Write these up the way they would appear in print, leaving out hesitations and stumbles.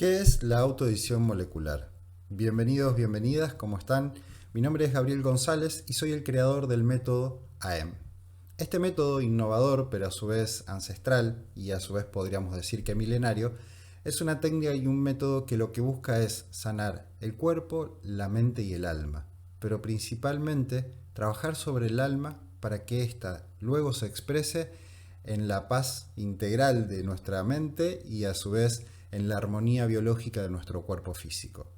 ¿Qué es la autoedición molecular? Bienvenidos, bienvenidas, ¿cómo están? Mi nombre es Gabriel González y soy el creador del método AM. Este método innovador, pero a su vez ancestral y a su vez podríamos decir que milenario, es una técnica y un método que lo que busca es sanar el cuerpo, la mente y el alma, pero principalmente trabajar sobre el alma para que ésta luego se exprese en la paz integral de nuestra mente y a su vez en la armonía biológica de nuestro cuerpo físico.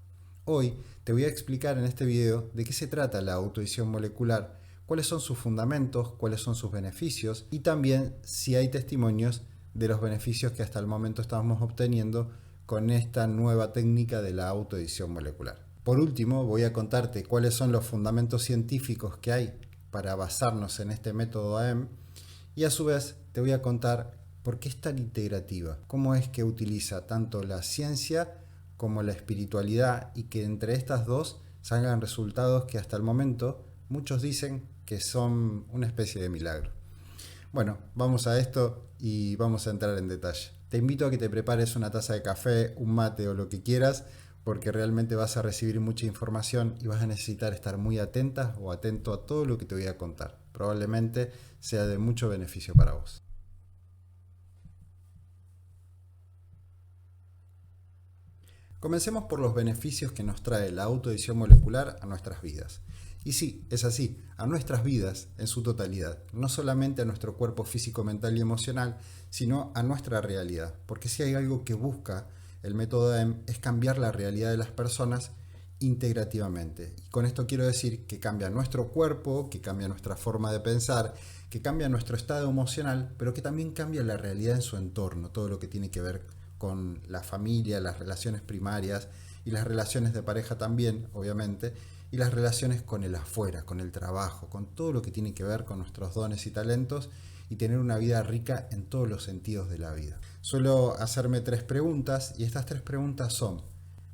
Hoy te voy a explicar en este video de qué se trata la autoedición molecular, cuáles son sus fundamentos, cuáles son sus beneficios y también si hay testimonios de los beneficios que hasta el momento estamos obteniendo con esta nueva técnica de la autoedición molecular. Por último, voy a contarte cuáles son los fundamentos científicos que hay para basarnos en este método AM y a su vez te voy a contar por qué es tan integrativa, cómo es que utiliza tanto la ciencia como la espiritualidad y que entre estas dos salgan resultados que hasta el momento muchos dicen que son una especie de milagro. Bueno, vamos a esto y vamos a entrar en detalle. Te invito a que te prepares una taza de café, un mate o lo que quieras, porque realmente vas a recibir mucha información y vas a necesitar estar muy atenta o atento a todo lo que te voy a contar. Probablemente sea de mucho beneficio para vos. Comencemos por los beneficios que nos trae la autoedición molecular a nuestras vidas. Y sí, es así, a nuestras vidas en su totalidad, no solamente a nuestro cuerpo físico, mental y emocional, sino a nuestra realidad. Porque si hay algo que busca el método AM es cambiar la realidad de las personas integrativamente. Y con esto quiero decir que cambia nuestro cuerpo, que cambia nuestra forma de pensar, que cambia nuestro estado emocional, pero que también cambia la realidad en su entorno, todo lo que tiene que ver con la familia, las relaciones primarias y las relaciones de pareja también, obviamente, y las relaciones con el afuera, con el trabajo, con todo lo que tiene que ver con nuestros dones y talentos y tener una vida rica en todos los sentidos de la vida. Suelo hacerme 3 preguntas y estas 3 preguntas son: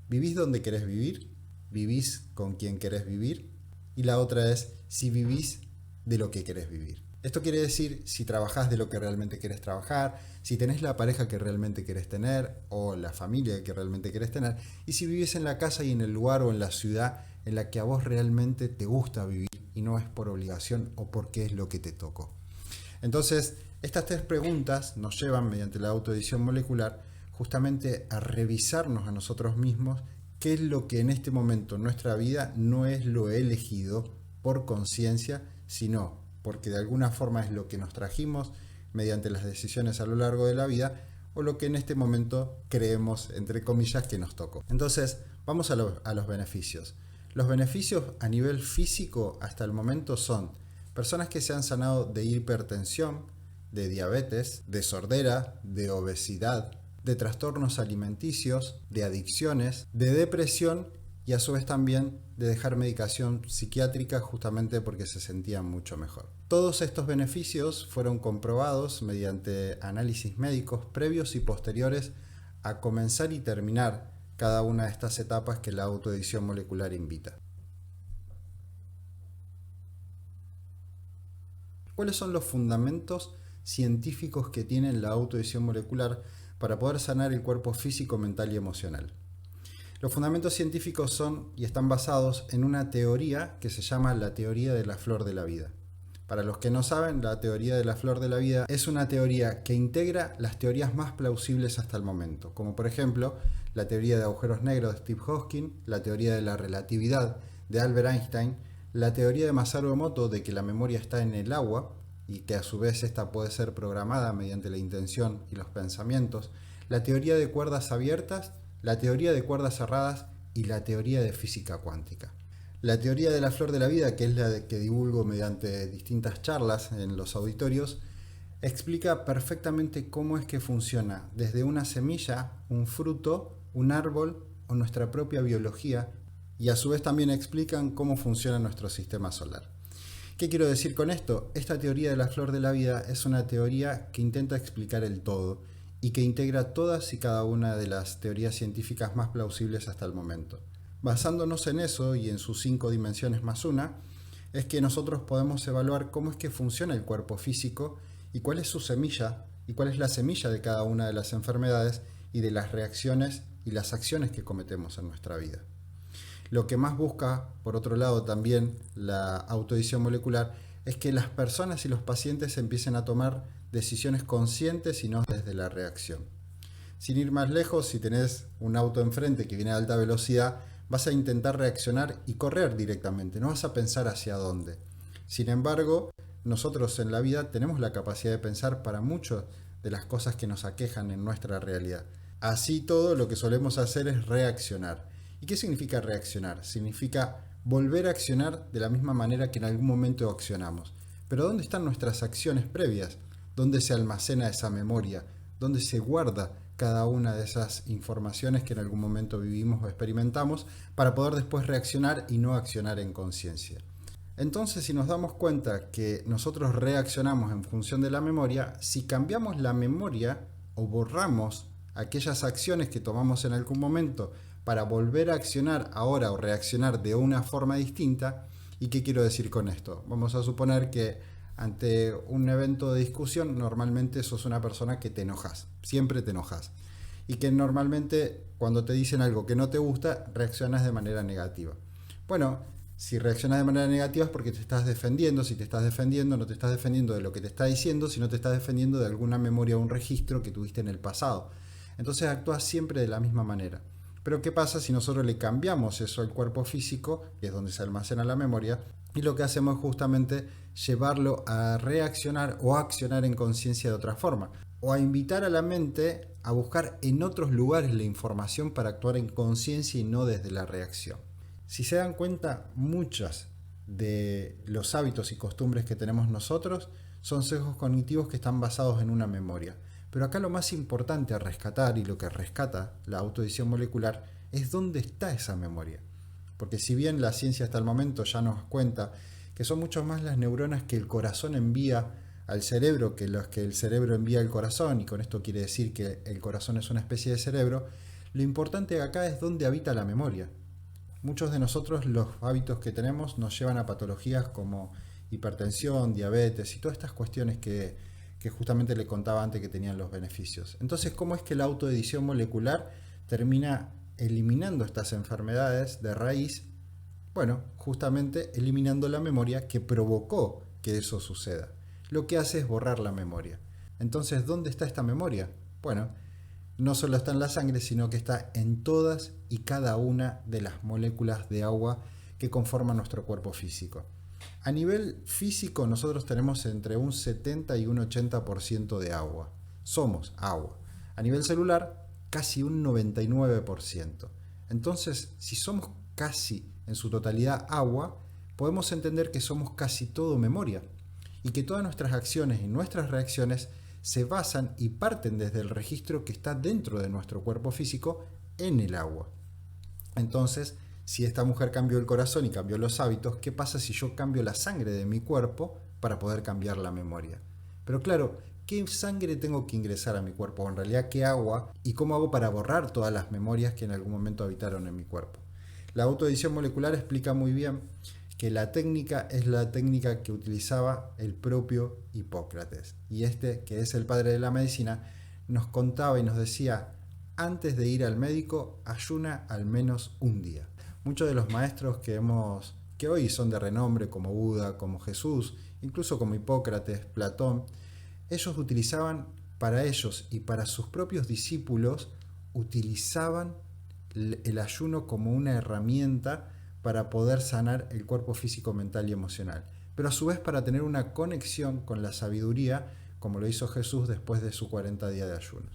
¿vivís donde querés vivir? ¿Vivís con quien querés vivir? Y la otra es si vivís de lo que querés vivir. Esto quiere decir si trabajás de lo que realmente querés trabajar, si tenés la pareja que realmente querés tener o la familia que realmente querés tener, y si vivís en la casa y en el lugar o en la ciudad en la que a vos realmente te gusta vivir y no es por obligación o porque es lo que te tocó. Entonces, estas 3 preguntas nos llevan mediante la autoedición molecular justamente a revisarnos a nosotros mismos qué es lo que en este momento en nuestra vida no es lo elegido por conciencia, sino porque de alguna forma es lo que nos trajimos mediante las decisiones a lo largo de la vida o lo que en este momento creemos, entre comillas, que nos tocó. Entonces, vamos a los beneficios. Los beneficios a nivel físico hasta el momento son personas que se han sanado de hipertensión, de diabetes, de sordera, de obesidad, de trastornos alimenticios, de adicciones, de depresión y a su vez también de dejar medicación psiquiátrica justamente porque se sentían mucho mejor. Todos estos beneficios fueron comprobados mediante análisis médicos previos y posteriores a comenzar y terminar cada una de estas etapas que la autoedición molecular invita. ¿Cuáles son los fundamentos científicos que tiene la autoedición molecular para poder sanar el cuerpo físico, mental y emocional? Los fundamentos científicos son y están basados en una teoría que se llama la teoría de la flor de la vida. Para los que no saben, la teoría de la flor de la vida es una teoría que integra las teorías más plausibles hasta el momento, como por ejemplo la teoría de agujeros negros de Steve Hawking, la teoría de la relatividad de Albert Einstein, la teoría de Masaru Emoto de que la memoria está en el agua y que a su vez esta puede ser programada mediante la intención y los pensamientos, la teoría de cuerdas abiertas, la teoría de cuerdas cerradas y la teoría de física cuántica. La teoría de la flor de la vida, que es la que divulgo mediante distintas charlas en los auditorios, explica perfectamente cómo es que funciona desde una semilla, un fruto, un árbol o nuestra propia biología, y a su vez también explican cómo funciona nuestro sistema solar. ¿Qué quiero decir con esto? Esta teoría de la flor de la vida es una teoría que intenta explicar el todo y que integra todas y cada una de las teorías científicas más plausibles hasta el momento. Basándonos en eso y en sus 5 dimensiones más una, es que nosotros podemos evaluar cómo es que funciona el cuerpo físico y cuál es su semilla y cuál es la semilla de cada una de las enfermedades y de las reacciones y las acciones que cometemos en nuestra vida. Lo que más busca, por otro lado, también la autoedición molecular es que las personas y los pacientes empiecen a tomar decisiones conscientes y no desde la reacción. Sin ir más lejos, si tenés un auto enfrente que viene a alta velocidad, vas a intentar reaccionar y correr directamente, no vas a pensar hacia dónde. Sin embargo, nosotros en la vida tenemos la capacidad de pensar para muchas de las cosas que nos aquejan en nuestra realidad. Así todo, lo que solemos hacer es reaccionar. ¿Y qué significa reaccionar? Significa volver a accionar de la misma manera que en algún momento accionamos. Pero ¿dónde están nuestras acciones previas? ¿Dónde se almacena esa memoria? ¿Dónde se guarda cada una de esas informaciones que en algún momento vivimos o experimentamos para poder después reaccionar y no accionar en conciencia? Entonces, si nos damos cuenta que nosotros reaccionamos en función de la memoria, si cambiamos la memoria o borramos aquellas acciones que tomamos en algún momento para volver a accionar ahora o reaccionar de una forma distinta, ¿y qué quiero decir con esto? Vamos a suponer que ante un evento de discusión normalmente sos una persona que te enojas, siempre te enojas, y que normalmente cuando te dicen algo que no te gusta reaccionas de manera negativa. Bueno, si reaccionas de manera negativa es porque te estás defendiendo. Si te estás defendiendo, no te estás defendiendo de lo que te está diciendo, sino te estás defendiendo de alguna memoria o un registro que tuviste en el pasado. Entonces actúas siempre de la misma manera. Pero ¿qué pasa si nosotros le cambiamos eso al cuerpo físico, que es donde se almacena la memoria, y lo que hacemos es justamente llevarlo a reaccionar o a accionar en conciencia de otra forma? O a invitar a la mente a buscar en otros lugares la información para actuar en conciencia y no desde la reacción. Si se dan cuenta, muchos de los hábitos y costumbres que tenemos nosotros son sesgos cognitivos que están basados en una memoria. Pero acá lo más importante a rescatar, y lo que rescata la autoedición molecular, es dónde está esa memoria. Porque si bien la ciencia hasta el momento ya nos cuenta que son mucho más las neuronas que el corazón envía al cerebro que los que el cerebro envía al corazón, y con esto quiere decir que el corazón es una especie de cerebro, lo importante acá es dónde habita la memoria. Muchos de nosotros los hábitos que tenemos nos llevan a patologías como hipertensión, diabetes y todas estas cuestiones que justamente le contaba antes que tenían los beneficios. Entonces, ¿cómo es que la autoedición molecular termina eliminando estas enfermedades de raíz? Bueno, justamente eliminando la memoria que provocó que eso suceda. Lo que hace es borrar la memoria. Entonces, ¿dónde está esta memoria? Bueno, no solo está en la sangre, sino que está en todas y cada una de las moléculas de agua que conforman nuestro cuerpo físico. A nivel físico, nosotros tenemos entre un 70 y un 80% de agua. Somos agua. A nivel celular, casi un 99%. Entonces, si somos casi en su totalidad agua, podemos entender que somos casi todo memoria y que todas nuestras acciones y nuestras reacciones se basan y parten desde el registro que está dentro de nuestro cuerpo físico en el agua. Entonces, si esta mujer cambió el corazón y cambió los hábitos, ¿qué pasa si yo cambio la sangre de mi cuerpo para poder cambiar la memoria? Pero claro, ¿qué sangre tengo que ingresar a mi cuerpo? O en realidad, ¿qué agua? ¿Y cómo hago para borrar todas las memorias que en algún momento habitaron en mi cuerpo? La autoedición molecular explica muy bien que la técnica es la técnica que utilizaba el propio Hipócrates. Y este, que es el padre de la medicina, nos contaba y nos decía: antes de ir al médico, ayuna al menos un día. Muchos de los maestros que hoy son de renombre, como Buda, como Jesús, incluso como Hipócrates, Platón, ellos utilizaban para ellos y para sus propios discípulos, utilizaban el ayuno como una herramienta para poder sanar el cuerpo físico, mental y emocional, pero a su vez para tener una conexión con la sabiduría, como lo hizo Jesús después de sus 40 días de ayunos.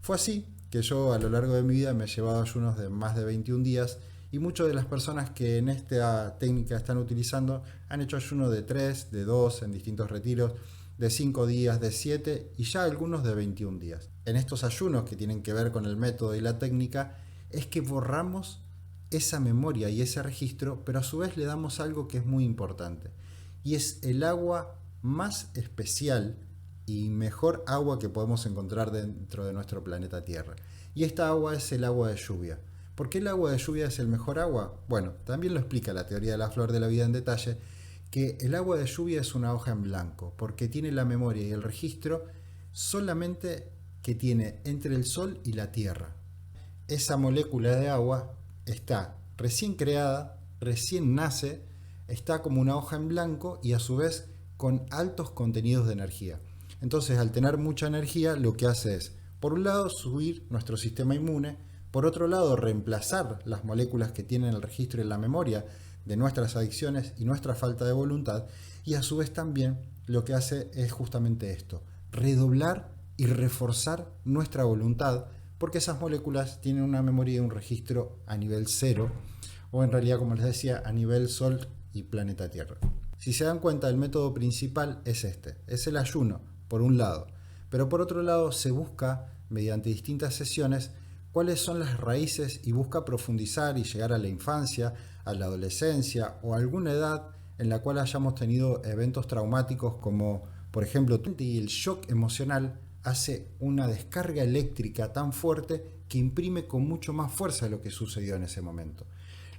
Fue así que yo a lo largo de mi vida me he llevado ayunos de más de 21 días y muchas de las personas que en esta técnica están utilizando han hecho ayuno de 3, de 2 en distintos retiros, de 5 días, de 7 y ya algunos de 21 días. En estos ayunos que tienen que ver con el método y la técnica es que borramos esa memoria y ese registro, pero a su vez le damos algo que es muy importante, y es el agua más especial y mejor agua que podemos encontrar dentro de nuestro planeta Tierra. Y esta agua es el agua de lluvia. ¿Por qué el agua de lluvia es el mejor agua? Bueno, también lo explica la teoría de la flor de la vida en detalle, que el agua de lluvia es una hoja en blanco, porque tiene la memoria y el registro solamente que tiene entre el sol y la tierra. esa molécula de agua está recién creada, recién nace, está como una hoja en blanco y a su vez con altos contenidos de energía. Entonces, al tener mucha energía, lo que hace es, por un lado, subir nuestro sistema inmune, por otro lado, reemplazar las moléculas que tienen el registro en la memoria de nuestras adicciones y nuestra falta de voluntad, y a su vez también lo que hace es justamente esto, redoblar y reforzar nuestra voluntad, porque esas moléculas tienen una memoria y un registro a nivel cero, o en realidad, como les decía, a nivel Sol y planeta Tierra. Si se dan cuenta, el método principal es este, es el ayuno, por un lado, pero por otro lado se busca, mediante distintas sesiones, cuáles son las raíces y busca profundizar y llegar a la infancia, a la adolescencia o a alguna edad en la cual hayamos tenido eventos traumáticos como, por ejemplo, y el shock emocional hace una descarga eléctrica tan fuerte que imprime con mucho más fuerza lo que sucedió en ese momento.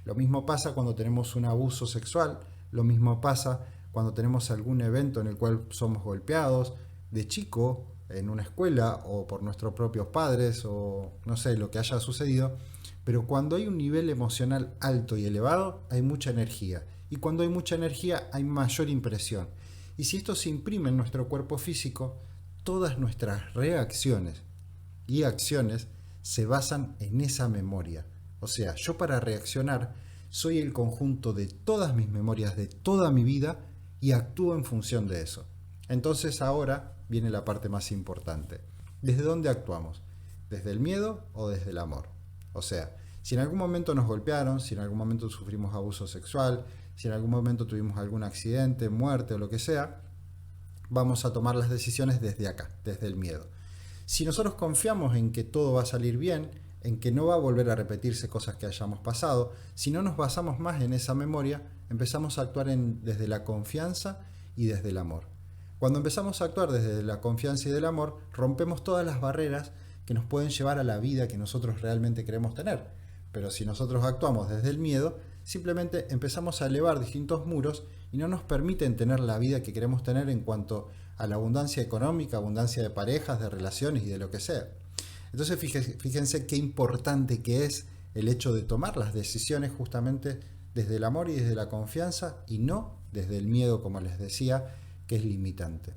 Lo mismo pasa cuando tenemos un abuso sexual, lo mismo pasa cuando tenemos algún evento en el cual somos golpeados de chico en una escuela o por nuestros propios padres o no sé, lo que haya sucedido, pero cuando hay un nivel emocional alto y elevado hay mucha energía y cuando hay mucha energía hay mayor impresión y si esto se imprime en nuestro cuerpo físico, todas nuestras reacciones y acciones se basan en esa memoria. O sea, yo para reaccionar soy el conjunto de todas mis memorias de toda mi vida y actúo en función de eso. Entonces ahora viene la parte más importante. ¿Desde dónde actuamos? ¿Desde el miedo o desde el amor? O sea, si en algún momento nos golpearon, si en algún momento sufrimos abuso sexual, si en algún momento tuvimos algún accidente, muerte o lo que sea, vamos a tomar las decisiones desde acá, desde el miedo. Si nosotros confiamos en que todo va a salir bien, en que no va a volver a repetirse cosas que hayamos pasado, si no nos basamos más en esa memoria, empezamos a actuar desde la confianza y desde el amor. Cuando empezamos a actuar desde la confianza y del amor, rompemos todas las barreras que nos pueden llevar a la vida que nosotros realmente queremos tener. Pero si nosotros actuamos desde el miedo, simplemente empezamos a elevar distintos muros y no nos permiten tener la vida que queremos tener en cuanto a la abundancia económica, abundancia de parejas, de relaciones y de lo que sea. Entonces fíjense qué importante que es el hecho de tomar las decisiones justamente desde el amor y desde la confianza y no desde el miedo, como les decía, que es limitante.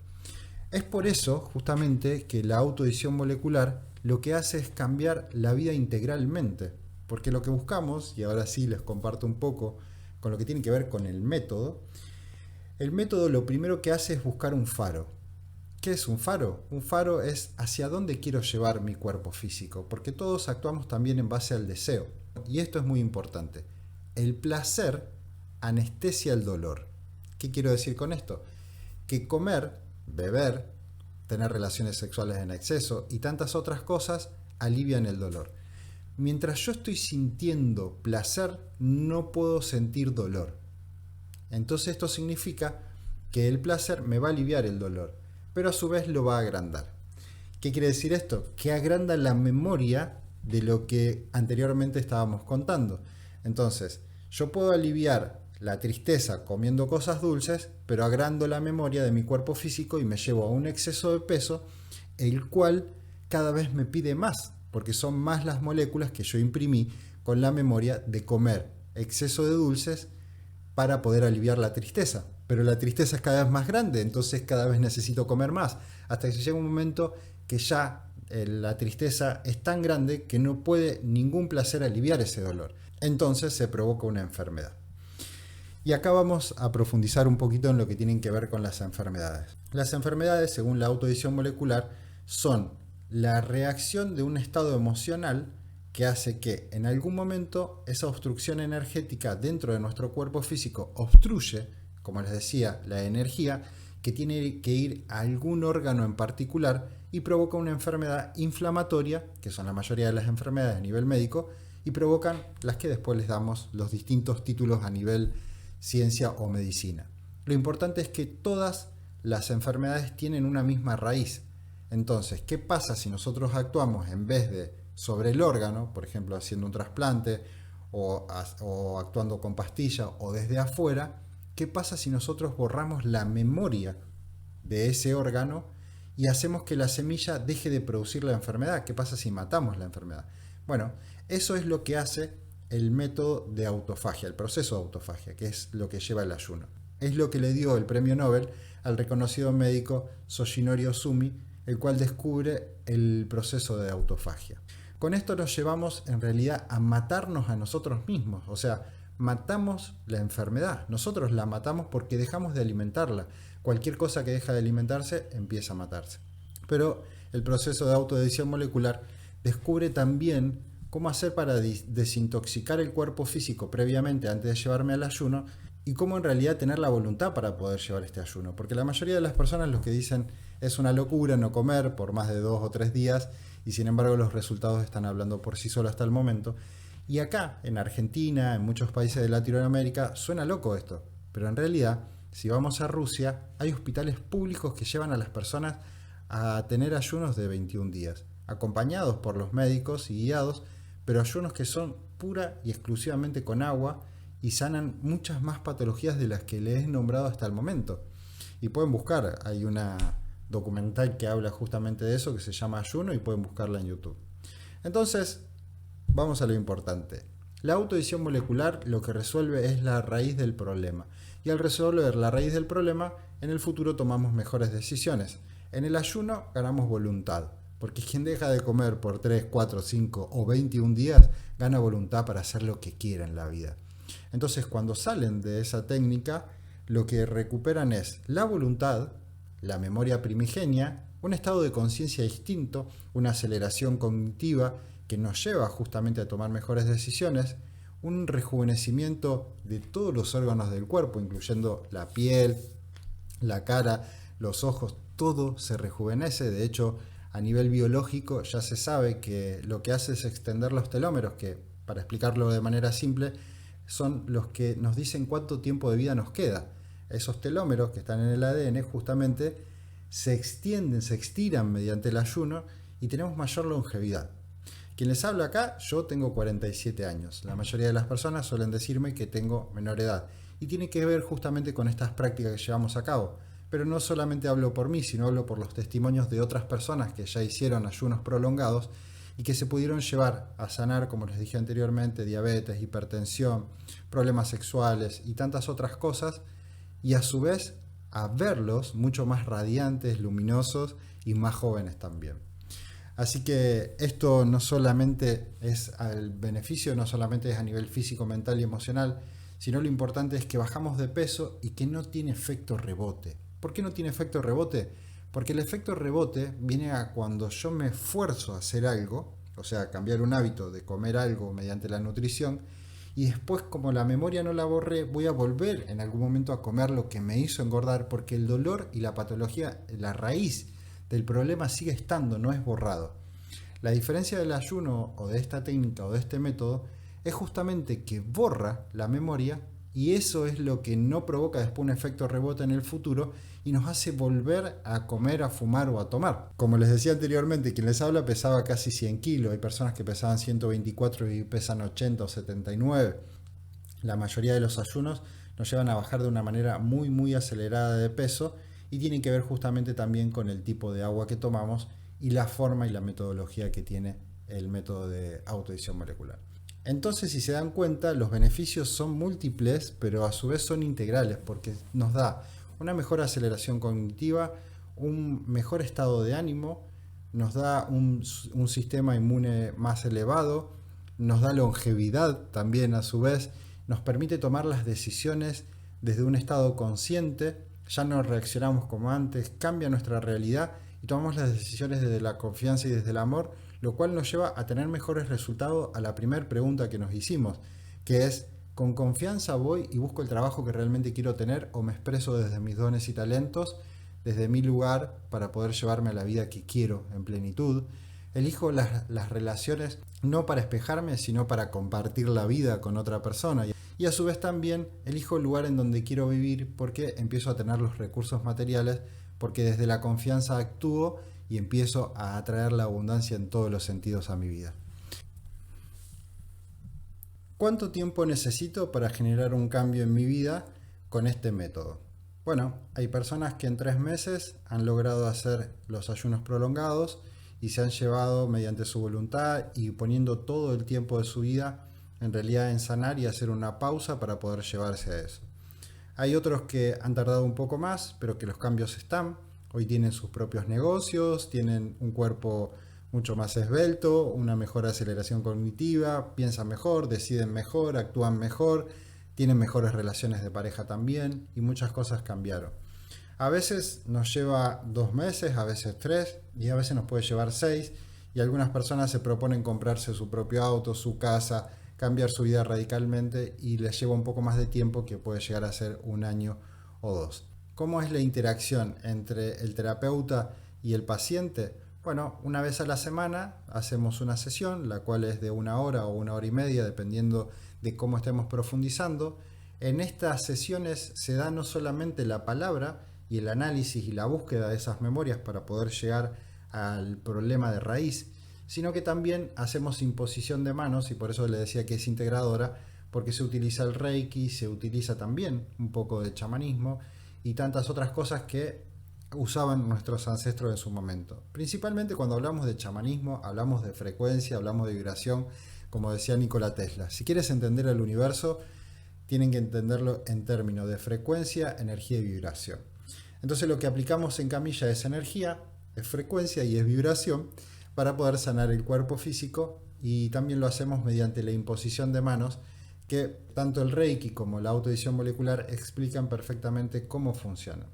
Es por eso justamente que la autoedición molecular lo que hace es cambiar la vida integralmente, porque lo que buscamos, y ahora sí les comparto un poco con lo que tiene que ver con el método lo primero que hace es buscar un faro. ¿Qué es un faro? Un faro es hacia dónde quiero llevar mi cuerpo físico, porque todos actuamos también en base al deseo. Y esto es muy importante. El placer anestesia el dolor. ¿Qué quiero decir con esto? Que comer, beber, tener relaciones sexuales en exceso y tantas otras cosas alivian el dolor. Mientras yo estoy sintiendo placer, no puedo sentir dolor. Entonces esto significa que el placer me va a aliviar el dolor, pero a su vez lo va a agrandar. ¿Qué quiere decir esto? Que agranda la memoria de lo que anteriormente estábamos contando. Entonces, yo puedo aliviar la tristeza comiendo cosas dulces, pero agrando la memoria de mi cuerpo físico y me llevo a un exceso de peso, el cual cada vez me pide más, porque son más las moléculas que yo imprimí con la memoria de comer exceso de dulces para poder aliviar la tristeza. Pero la tristeza es cada vez más grande, entonces cada vez necesito comer más, hasta que llega un momento que ya la tristeza es tan grande que no puede ningún placer aliviar ese dolor. Entonces se provoca una enfermedad. Y acá vamos a profundizar un poquito en lo que tienen que ver con las enfermedades. Las enfermedades, según la autoedición molecular, son la reacción de un estado emocional que hace que en algún momento esa obstrucción energética dentro de nuestro cuerpo físico obstruye, como les decía, la energía que tiene que ir a algún órgano en particular y provoca una enfermedad inflamatoria, que son la mayoría de las enfermedades a nivel médico, y provocan las que después les damos los distintos títulos a nivel ciencia o medicina. Lo importante es que todas las enfermedades tienen una misma raíz. Entonces, ¿qué pasa si nosotros actuamos en vez de sobre el órgano, por ejemplo haciendo un trasplante o actuando con pastilla o desde afuera? ¿Qué pasa si nosotros borramos la memoria de ese órgano y hacemos que la semilla deje de producir la enfermedad? ¿Qué pasa si matamos la enfermedad? Bueno, Eso es lo que hace el método de autofagia, el proceso de autofagia, que es lo que lleva el ayuno. Es lo que le dio el premio Nobel al reconocido médico Soshinori Ohsumi, el cual descubre el proceso de autofagia. Con esto nos llevamos en realidad a matarnos a nosotros mismos, o sea, matamos la enfermedad, nosotros la matamos porque dejamos de alimentarla. Cualquier cosa que deja de alimentarse empieza a matarse. Pero el proceso de autoadhesión molecular descubre también cómo hacer para desintoxicar el cuerpo físico previamente antes de llevarme al ayuno y cómo en realidad tener la voluntad para poder llevar este ayuno. Porque la mayoría de las personas lo que dicen es una locura no comer por más de 2 o 3 días y sin embargo los resultados están hablando por sí solos hasta el momento. Y acá, en Argentina, en muchos países de Latinoamérica, suena loco esto. Pero en realidad, si vamos a Rusia, hay hospitales públicos que llevan a las personas a tener ayunos de 21 días, acompañados por los médicos y guiados, pero ayunos que son pura y exclusivamente con agua y sanan muchas más patologías de las que les he nombrado hasta el momento. Y pueden buscar, hay una documental que habla justamente de eso, que se llama Ayuno, y pueden buscarla en YouTube. Entonces, vamos a lo importante. La autoadhesión molecular lo que resuelve es la raíz del problema. Y al resolver la raíz del problema, en el futuro tomamos mejores decisiones. En el ayuno ganamos voluntad, porque quien deja de comer por 3, 4, 5 o 21 días gana voluntad para hacer lo que quiera en la vida. Entonces, cuando salen de esa técnica, lo que recuperan es la voluntad, la memoria primigenia, un estado de conciencia distinto, una aceleración cognitiva que nos lleva justamente a tomar mejores decisiones, un rejuvenecimiento de todos los órganos del cuerpo, incluyendo la piel, la cara, los ojos, todo se rejuvenece. De hecho, a nivel biológico ya se sabe que lo que hace es extender los telómeros, que para explicarlo de manera simple, son los que nos dicen cuánto tiempo de vida nos queda. Esos telómeros que están en el ADN justamente se extienden, se estiran mediante el ayuno y tenemos mayor longevidad. Quien les habla acá, yo tengo 47 años. La mayoría de las personas suelen decirme que tengo menor edad y tiene que ver justamente con estas prácticas que llevamos a cabo. Pero no solamente hablo por mí, sino hablo por los testimonios de otras personas que ya hicieron ayunos prolongados y que se pudieron llevar a sanar, como les dije anteriormente, diabetes, hipertensión, problemas sexuales y tantas otras cosas, y a su vez a verlos mucho más radiantes, luminosos y más jóvenes también. Así que esto no solamente es el beneficio, no solamente es a nivel físico, mental y emocional, sino lo importante es que bajamos de peso y que no tiene efecto rebote. ¿Por qué no tiene efecto rebote? Porque el efecto rebote viene a cuando yo me esfuerzo a hacer algo, o sea, cambiar un hábito de comer algo mediante la nutrición, y después, como la memoria no la borré, voy a volver en algún momento a comer lo que me hizo engordar, porque el dolor y la patología, la raíz del problema sigue estando, no es borrado. La diferencia del ayuno o de esta técnica o de este método es justamente que borra la memoria y eso es lo que no provoca después un efecto rebote en el futuro y nos hace volver a comer, a fumar o a tomar. Como les decía anteriormente, quien les habla pesaba casi 100 kilos, hay personas que pesaban 124 y pesan 80 o 79. La mayoría de los ayunos nos llevan a bajar de una manera muy acelerada de peso y tienen que ver justamente también con el tipo de agua que tomamos y la forma y la metodología que tiene el método de autoadhesión molecular. Entonces, si se dan cuenta, los beneficios son múltiples, pero a su vez son integrales, porque nos da una mejor aceleración cognitiva, un mejor estado de ánimo, nos da un sistema inmune más elevado, nos da longevidad también a su vez, nos permite tomar las decisiones desde un estado consciente, ya no reaccionamos como antes, cambia nuestra realidad y tomamos las decisiones desde la confianza y desde el amor, lo cual nos lleva a tener mejores resultados a la primera pregunta que nos hicimos, que es, ¿con confianza voy y busco el trabajo que realmente quiero tener o me expreso desde mis dones y talentos, desde mi lugar para poder llevarme a la vida que quiero en plenitud? Elijo las relaciones no para espejarme, sino para compartir la vida con otra persona. Y a su vez también elijo el lugar en donde quiero vivir porque empiezo a tener los recursos materiales, porque desde la confianza actúo y empiezo a atraer la abundancia en todos los sentidos a mi vida. ¿Cuánto tiempo necesito para generar un cambio en mi vida con este método? Bueno, hay personas que en 3 meses han logrado hacer los ayunos prolongados y se han llevado mediante su voluntad y poniendo todo el tiempo de su vida en realidad en sanar y hacer una pausa para poder llevarse a eso. Hay otros que han tardado un poco más, pero que los cambios están. Hoy tienen sus propios negocios, tienen un cuerpo mucho más esbelto, una mejor aceleración cognitiva, piensan mejor, deciden mejor, actúan mejor, tienen mejores relaciones de pareja también y muchas cosas cambiaron. A veces nos lleva 2 meses, a veces 3 y a veces nos puede llevar 6 y algunas personas se proponen comprarse su propio auto, su casa, cambiar su vida radicalmente y les lleva un poco más de tiempo que puede llegar a ser 1 año o 2. ¿Cómo es la interacción entre el terapeuta y el paciente? Bueno, una vez a la semana hacemos una sesión, la cual es de 1 hora o 1 hora y media, dependiendo de cómo estemos profundizando. En estas sesiones se da no solamente la palabra y el análisis y la búsqueda de esas memorias para poder llegar al problema de raíz, sino que también hacemos imposición de manos, y por eso le decía que es integradora, porque se utiliza el Reiki, se utiliza también un poco de chamanismo y tantas otras cosas que usaban nuestros ancestros en su momento. Principalmente cuando hablamos de chamanismo, hablamos de frecuencia, hablamos de vibración, como decía Nikola Tesla. Si quieres entender el universo, tienen que entenderlo en términos de frecuencia, energía y vibración. Entonces lo que aplicamos en camilla es energía, es frecuencia y es vibración, para poder sanar el cuerpo físico, y también lo hacemos mediante la imposición de manos, que tanto el Reiki como la autoedición molecular explican perfectamente cómo funciona.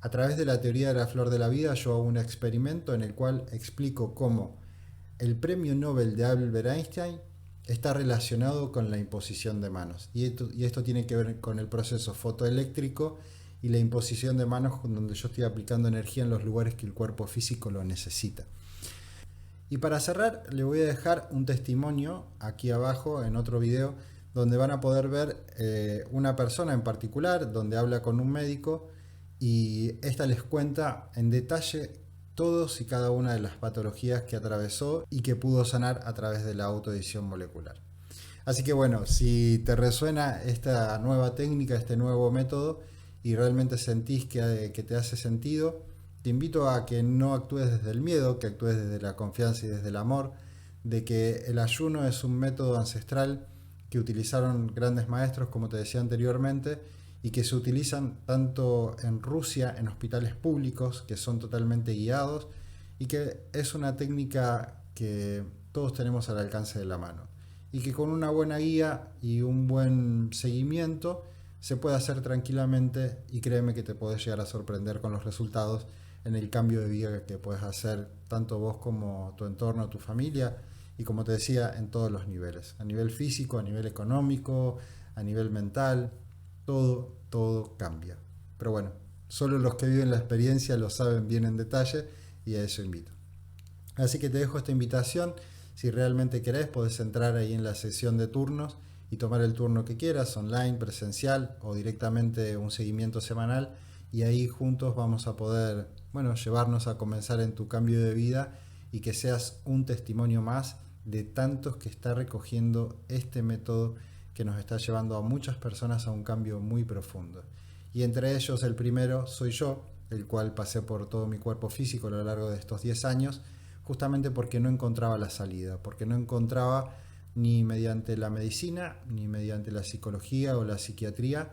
A través de la teoría de la flor de la vida yo hago un experimento en el cual explico cómo el premio Nobel de Albert Einstein está relacionado con la imposición de manos. Y esto tiene que ver con el proceso fotoeléctrico y la imposición de manos, donde yo estoy aplicando energía en los lugares que el cuerpo físico lo necesita. Y para cerrar, le voy a dejar un testimonio aquí abajo en otro video, donde van a poder ver una persona en particular, donde habla con un médico y esta les cuenta en detalle todos y cada una de las patologías que atravesó y que pudo sanar a través de la autoedición molecular. Así que bueno, si te resuena esta nueva técnica, este nuevo método y realmente sentís que te hace sentido, te invito a que no actúes desde el miedo, que actúes desde la confianza y desde el amor, de que el ayuno es un método ancestral que utilizaron grandes maestros, como te decía anteriormente, y que se utilizan tanto en Rusia en hospitales públicos, que son totalmente guiados, y que es una técnica que todos tenemos al alcance de la mano, y que con una buena guía y un buen seguimiento se puede hacer tranquilamente, y créeme que te podés llegar a sorprender con los resultados en el cambio de vida que puedes hacer tanto vos como tu entorno, tu familia, y como te decía, en todos los niveles, a nivel físico, a nivel económico, a nivel mental, todo cambia. Pero bueno, solo los que viven la experiencia lo saben bien en detalle, y a eso invito. Así que te dejo esta invitación. Si realmente querés, podés entrar ahí en la sesión de turnos y tomar el turno que quieras, online, presencial o directamente un seguimiento semanal, y ahí juntos vamos a poder, llevarnos a comenzar en tu cambio de vida y que seas un testimonio más de tantos que está recogiendo este método que nos está llevando a muchas personas a un cambio muy profundo. Y entre ellos el primero soy yo, el cual pasé por todo mi cuerpo físico a lo largo de estos 10 años, justamente porque no encontraba la salida, porque no encontraba ni mediante la medicina, ni mediante la psicología o la psiquiatría,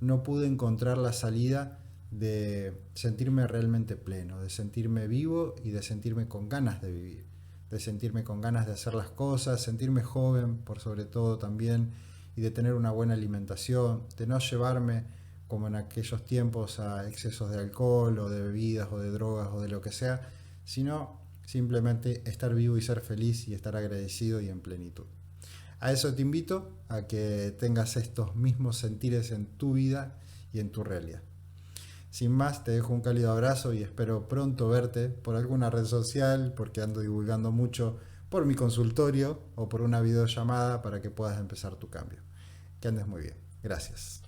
no pude encontrar la salida de sentirme realmente pleno, de sentirme vivo y de sentirme con ganas de vivir, de sentirme con ganas de hacer las cosas, sentirme joven por sobre todo también, y de tener una buena alimentación, de no llevarme como en aquellos tiempos a excesos de alcohol o de bebidas o de drogas o de lo que sea, sino simplemente estar vivo y ser feliz y estar agradecido y en plenitud. A eso te invito, a que tengas estos mismos sentires en tu vida y en tu realidad. Sin más, te dejo un cálido abrazo y espero pronto verte por alguna red social, porque ando divulgando mucho por mi consultorio o por una videollamada para que puedas empezar tu cambio. Que andes muy bien. Gracias.